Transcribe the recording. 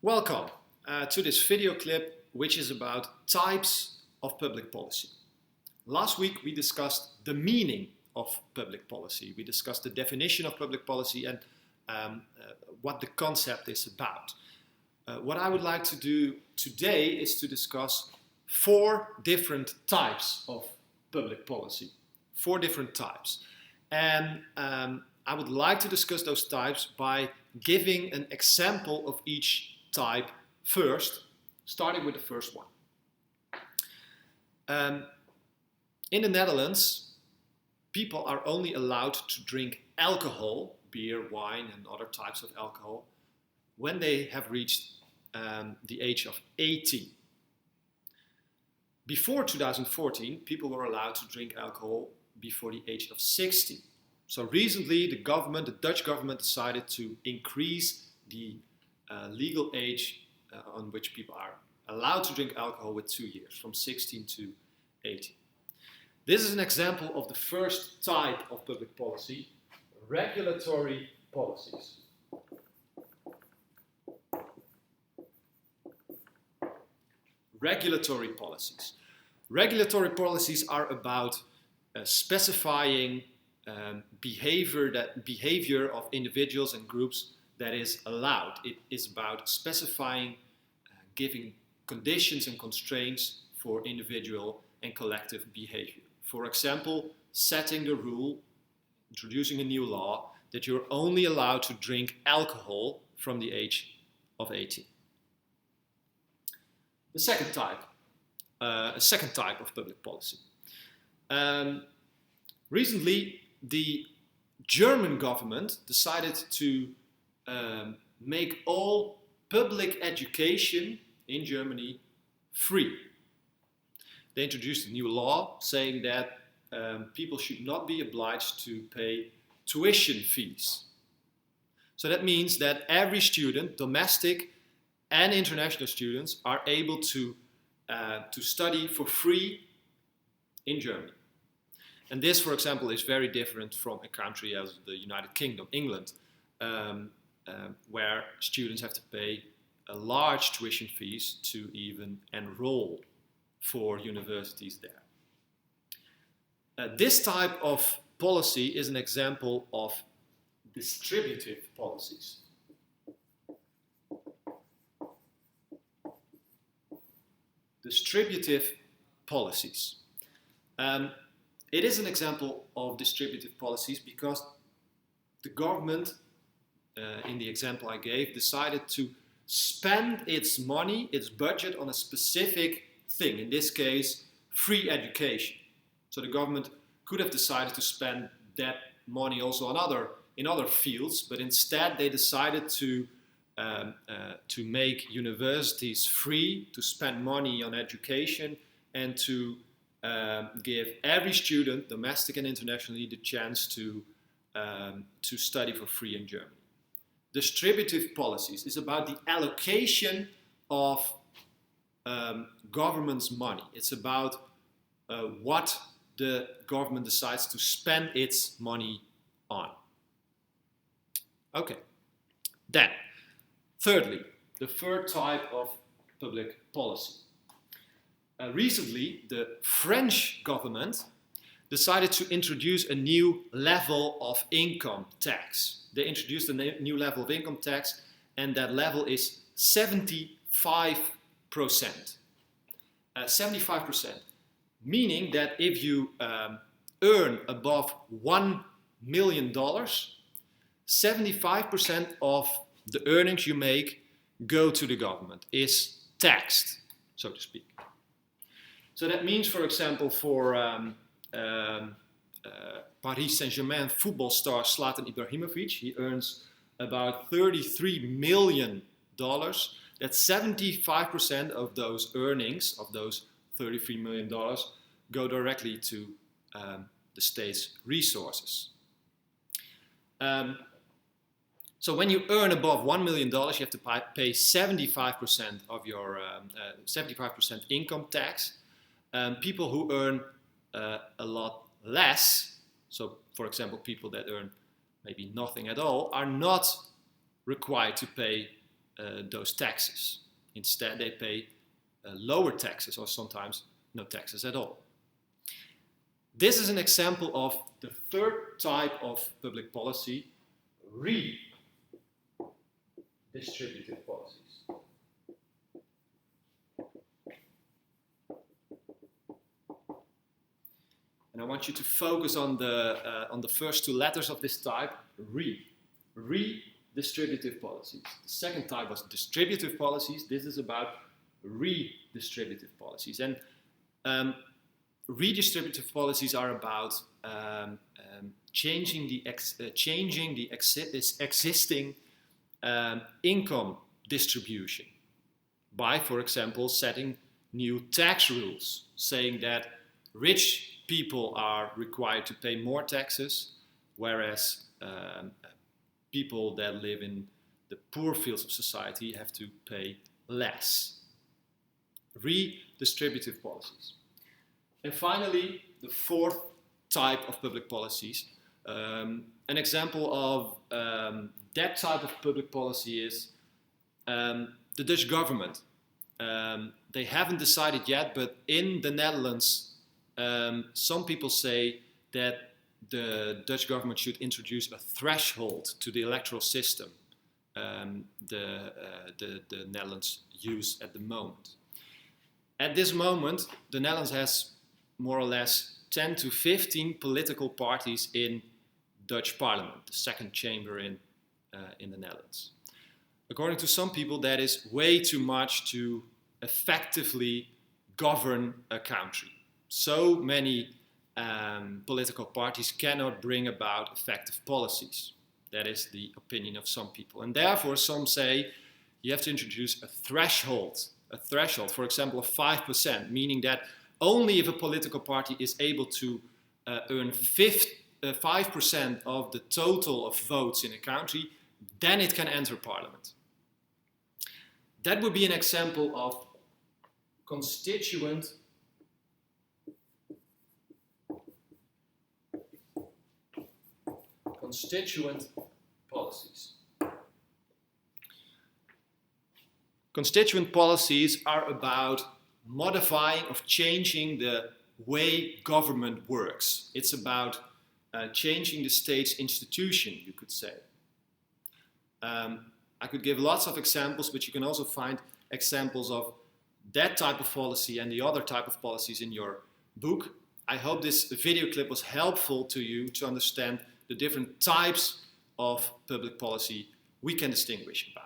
Welcome to this video clip which is about types of public policy. Last week we discussed the meaning of public policy. We discussed the definition of public policy and what the concept is about. What I would like to do today is to discuss four different types of public policy. Four different types. And I would like to discuss those types by giving an example of each type first, starting with the first one. In the Netherlands, people are only allowed to drink alcohol, beer, wine and other types of alcohol, when they have reached the age of 18. Before 2014, people were allowed to drink alcohol before the age of 60. So recently, the Dutch government decided to increase the legal age on which people are allowed to drink alcohol with 2 years, from 16 to 18. This is an example of the first type of public policy, regulatory policies. Regulatory policies. Regulatory policies are about specifying behavior of individuals and groups that is allowed. It is about specifying, giving conditions and constraints for individual and collective behavior. For example, setting the rule, introducing a new law, that you're only allowed to drink alcohol from the age of 18. The second type, a second type of public policy. Recently, the German government decided to make all public education in Germany free. They introduced a new law saying that people should not be obliged to pay tuition fees. So that means that every student, domestic and international students, are able to study for free in Germany. And this, for example, is very different from a country as the United Kingdom, England, where students have to pay a large tuition fees to even enroll for universities there. This type of policy is an example of distributive policies. Distributive policies. It is an example of distributive policies because the government, in the example I gave, decided to spend its money, its budget on a specific thing, in this case, free education. So the government could have decided to spend that money also in other fields, but instead they decided to make universities free, to spend money on education, and to give every student, domestic and internationally, the chance to study for free in Germany. Distributive policies is about the allocation of government's money. It's about what the government decides to spend its money on. Okay. Then, thirdly, the third type of public policy. Recently, the French government decided to introduce a new level of income tax. They introduced a new level of income tax, and that level is 75%. 75%, meaning that if you earn above $1 million, 75% of the earnings you make go to the government, is taxed, so to speak. So that means, for example, for Paris Saint-Germain football star Zlatan Ibrahimovic, he earns about $33 million. That's 75% of those earnings, of those $33 million, go directly to the state's resources. So when you earn above $1 million, you have to pay 75% of your 75% income tax. People who earn a lot less, so for example people that earn maybe nothing at all, are not required to pay those taxes. Instead, they pay lower taxes or sometimes no taxes at all. This is an example of the third type of public policy, redistributive policies. And I want you to focus on the first two letters of this type, redistributive policies. The second type was distributive policies. This is about redistributive policies. And redistributive policies are about changing the existing income distribution by, for example, setting new tax rules, saying that rich people are required to pay more taxes, whereas people that live in the poor fields of society have to pay less. Redistributive policies. And finally, the fourth type of public policies. An example of that type of public policy is the Dutch government. They haven't decided yet, but in the Netherlands, some people say that the Dutch government should introduce a threshold to the electoral system the Netherlands use at the moment. At this moment, the Netherlands has more or less 10 to 15 political parties in Dutch parliament, the second chamber in the Netherlands. According to some people, that is way too much to effectively govern a country. So many political parties cannot bring about effective policies. That is the opinion of some people. And therefore, some say you have to introduce a threshold, for example, of 5%, meaning that only if a political party is able to earn 5% of the total of votes in a country, then it can enter parliament. That would be an example of constituent policies. Constituent policies are about modifying or changing the way government works. It's about changing the state's institution, you could say. I could give lots of examples, but you can also find examples of that type of policy and the other type of policies in your book. I hope this video clip was helpful to you to understand the different types of public policy we can distinguish about.